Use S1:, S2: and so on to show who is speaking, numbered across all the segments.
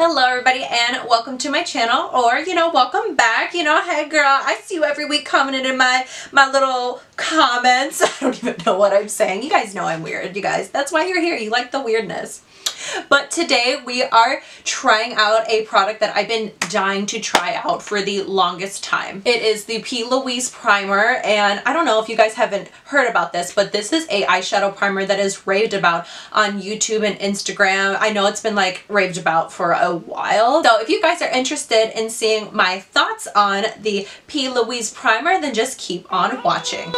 S1: Hello everybody and welcome to my channel, or welcome back. Hey girl, I see you every week commenting in my little comments. I don't even know what I'm saying. You guys know I'm weird, you guys. That's why you're here. You like the weirdness. But today we are trying out a product that I've been dying to try out for the longest time. It is the P.LOUISE primer, and I don't know if you guys haven't heard about this, but this is a eyeshadow primer that is raved about on YouTube and Instagram. I know it's been like raved about for a while. So if you guys are interested in seeing my thoughts on the P.LOUISE primer, then just keep on watching.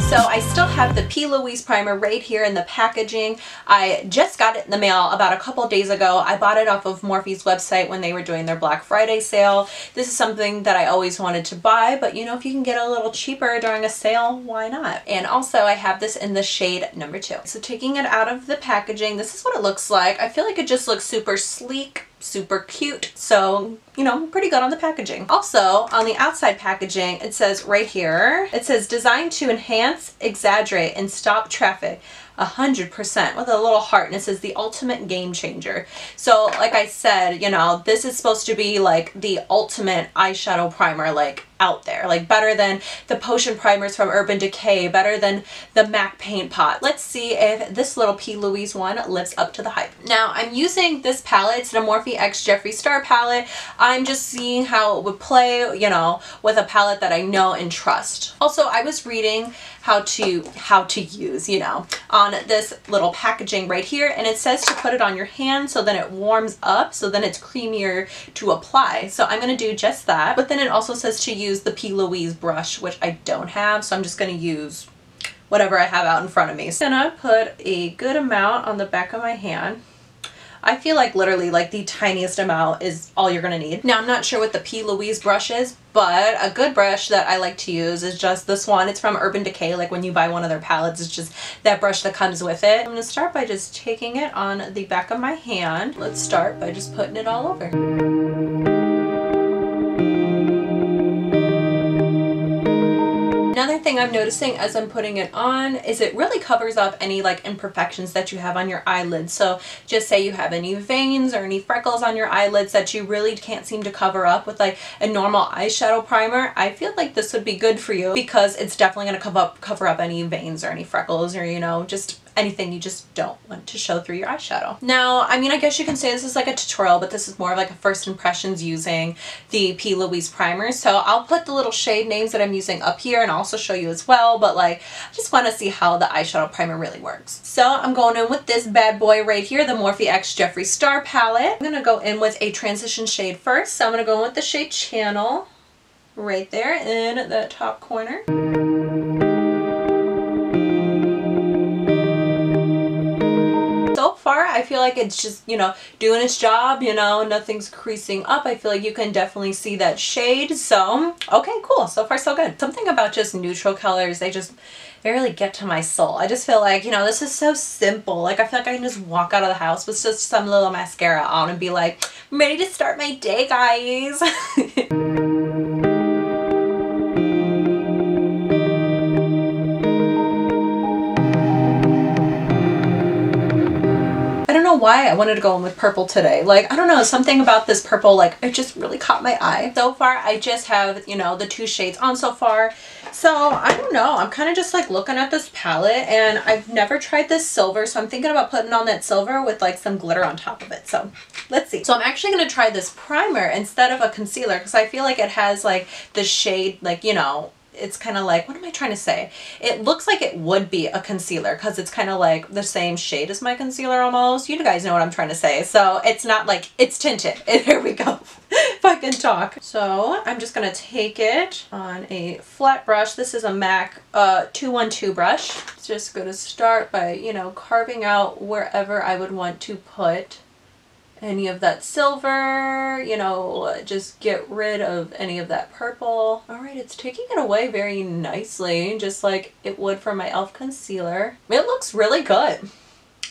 S1: So I still have the P.LOUISE primer right here in the packaging. I just got it in the mail about a couple days ago. I bought it off of Morphe's website when they were doing their Black Friday sale. This is something that I always wanted to buy, but if you can get a little cheaper during a sale, why not? And also I have this in the shade number 2. So taking it out of the packaging, this is what it looks like. I feel like it just looks super sleek, super cute. So, pretty good on the packaging. Also, on the outside packaging, it says right here, it says designed to enhance, exaggerate, and stop traffic 100% with a little heart, and it says the ultimate game changer. So like I said, this is supposed to be like the ultimate eyeshadow primer, like out there, like better than the potion primers from Urban Decay, better than the MAC paint pot. Let's see if this little P.LOUISE one lives up to the hype. Now I'm using this palette. It's the Morphe X Jeffree Star palette. I'm just seeing how it would play, with a palette that I know and trust. Also, I was reading how to use, on this little packaging right here, and it says to put it on your hand so then it warms up, so then it's creamier to apply. So I'm going to do just that. But then it also says to use the P.LOUISE brush, which I don't have, so I'm just going to use whatever I have out in front of me. So I'm going to put a good amount on the back of my hand. I feel like literally like the tiniest amount is all you're going to need. Now I'm not sure what the P.LOUISE brush is, but a good brush that I like to use is just this one. It's from Urban Decay. Like when you buy one of their palettes, it's just that brush that comes with it. I'm going to start by just taking it on the back of my hand. Let's start by just putting it all over. Another thing I'm noticing as I'm putting it on is it really covers up any like imperfections that you have on your eyelids. So just say you have any veins or any freckles on your eyelids that you really can't seem to cover up with like a normal eyeshadow primer. I feel like this would be good for you because it's definitely going to cover up any veins or any freckles or just anything you just don't want to show through your eyeshadow. Now, I mean, I guess you can say this is like a tutorial, but this is more of like a first impressions using the P.LOUISE primer. So I'll put the little shade names that I'm using up here and also show you as well, but like, I just want to see how the eyeshadow primer really works. So I'm going in with this bad boy right here, the Morphe X Jeffree Star palette. I'm going to go in with a transition shade first. So I'm going to go in with the shade Channel right there in the top corner. So far, I feel like it's just, doing its job, nothing's creasing up. I feel like you can definitely see that shade. So, okay, cool. So far, so good. Something about just neutral colors, they really get to my soul. I just feel like, this is so simple. Like, I feel like I can just walk out of the house with just some little mascara on and be like, I'm ready to start my day, guys. Why I wanted to go in with purple today. Like, I don't know, something about this purple, like, it just really caught my eye. So far, I just have, the 2 shades on so far. So, I don't know. I'm kind of just, like, looking at this palette, and I've never tried this silver, so I'm thinking about putting on that silver with, like, some glitter on top of it. So, let's see. So, I'm actually going to try this primer instead of a concealer, because I feel like it has, like, the shade, like, it's kind of like, what am I trying to say? It looks like it would be a concealer because it's kind of like the same shade as my concealer almost. You guys know what I'm trying to say. So it's not like it's tinted. Here we go. If I can talk. So I'm just going to take it on a flat brush. This is a MAC 212 brush. Just going to start by, carving out wherever I would want to put any of that silver, just get rid of any of that purple. All right, it's taking it away very nicely, just like it would for my e.l.f. concealer. It looks really good.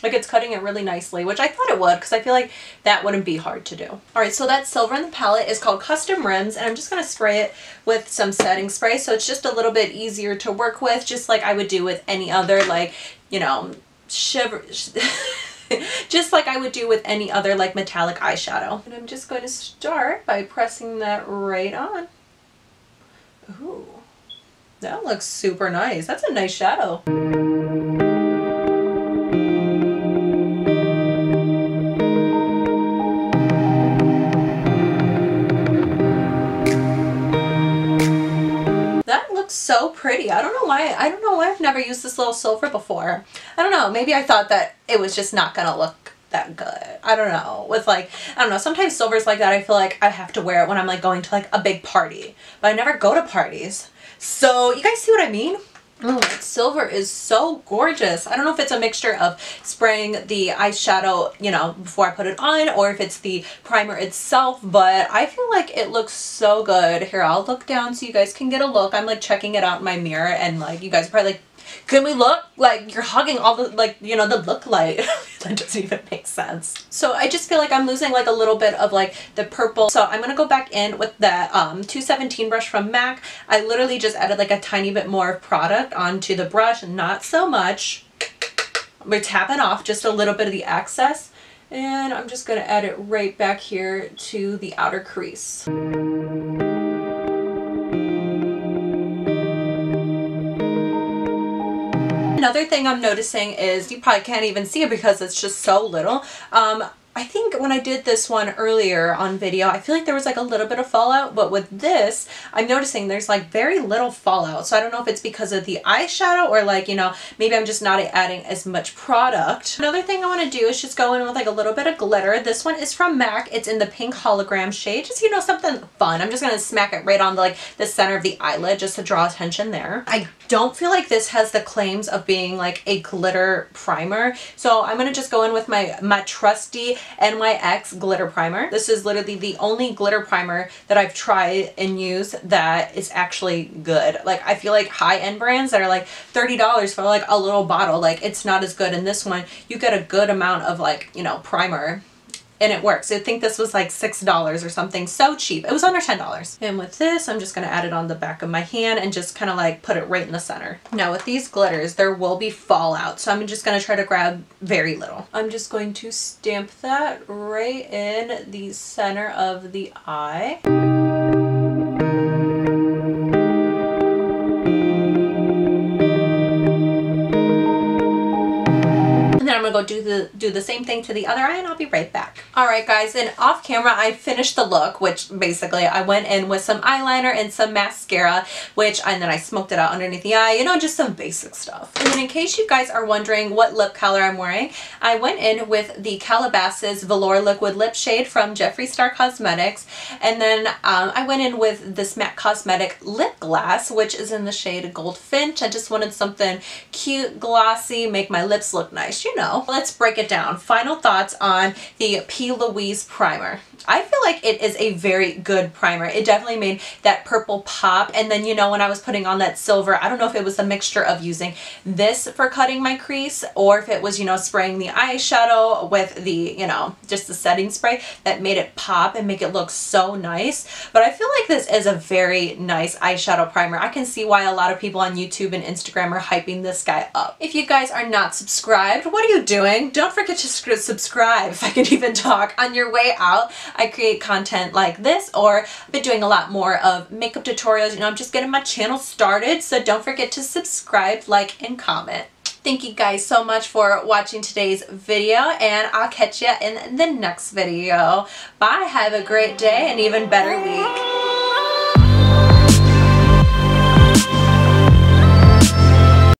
S1: Like it's cutting it really nicely, which I thought it would because I feel like that wouldn't be hard to do. All right, so that silver in the palette is called Custom Rims, and I'm just going to spray it with some setting spray, so it's just a little bit easier to work with, just like I would do with any other, like, shiver... just like I would do with any other like metallic eyeshadow. And I'm just going to start by pressing that right on. Ooh, that looks super nice. That's a nice shadow. So pretty. I don't know why I've never used this little silver before. I don't know, maybe I thought that it was just not gonna look that good. I don't know, with like, I don't know, sometimes silvers like that I feel like I have to wear it when I'm like going to like a big party, but I never go to parties. So you guys see what I mean? Oh, that silver is so gorgeous. I don't know if it's a mixture of spraying the eyeshadow, you know, before I put it on, or if it's the primer itself, but I feel like it looks so good. Here, I'll look down so you guys can get a look. I'm like checking it out in my mirror, and like you guys are probably like, can we look? Like you're hugging all the, like, you know, the look light. That doesn't even make sense. So I just feel like I'm losing like a little bit of like the purple. So I'm going to go back in with that 217 brush from MAC. I literally just added like a tiny bit more product onto the brush, not so much. We're tapping off just a little bit of the excess, and I'm just going to add it right back here to the outer crease. Another thing I'm noticing is, you probably can't even see it because it's just so little. I think when I did this one earlier on video, I feel like there was like a little bit of fallout, but with this, I'm noticing there's like very little fallout. So I don't know if it's because of the eyeshadow or like, you know, maybe I'm just not adding as much product. Another thing I want to do is just go in with like a little bit of glitter. This one is from MAC. It's in the pink hologram shade. Just, you know, something fun. I'm just going to smack it right on the, like the center of the eyelid just to draw attention there. I don't feel like this has the claims of being like a glitter primer. So I'm going to just go in with my trusty NYX glitter primer. This is literally the only glitter primer that I've tried and used that is actually good. Like I feel like high-end brands that are like $30 for like a little bottle, like it's not as good. In this one you get a good amount of like, you know, primer, and it works. I think this was like $6 or something, so cheap. It was under $10. And with this, I'm just gonna add it on the back of my hand and just kind of like put it right in the center. Now with these glitters, there will be fallout, so I'm just gonna try to grab very little. I'm just going to stamp that right in the center of the eye. I'm gonna go do the same thing to the other eye, and I'll be right back. Alright guys, and off camera I finished the look, which basically I went in with some eyeliner and some mascara, and then I smoked it out underneath the eye, you know, just some basic stuff. And then in case you guys are wondering what lip color I'm wearing, I went in with the Calabasas Velour Liquid Lip Shade from Jeffree Star Cosmetics, and then I went in with this MAC Cosmetic Lipglass, which is in the shade Goldfinch. I just wanted something cute, glossy, make my lips look nice, you know. Let's break it down. Final thoughts on the P.LOUISE primer. I feel like it is a very good primer. It definitely made that purple pop, and then, you know, when I was putting on that silver, I don't know if it was a mixture of using this for cutting my crease or if it was, you know, spraying the eyeshadow with the, you know, just the setting spray that made it pop and make it look so nice. But I feel like this is a very nice eyeshadow primer. I can see why a lot of people on YouTube and Instagram are hyping this guy up. If you guys are not subscribed, what are you doing? Don't forget to subscribe, if I can even talk. On your way out, I create content like this, or I've been doing a lot more of makeup tutorials. You know, I'm just getting my channel started, so don't forget to subscribe, like, and comment. Thank you guys so much for watching today's video, and I'll catch you in the next video. Bye, have a great day and even better week.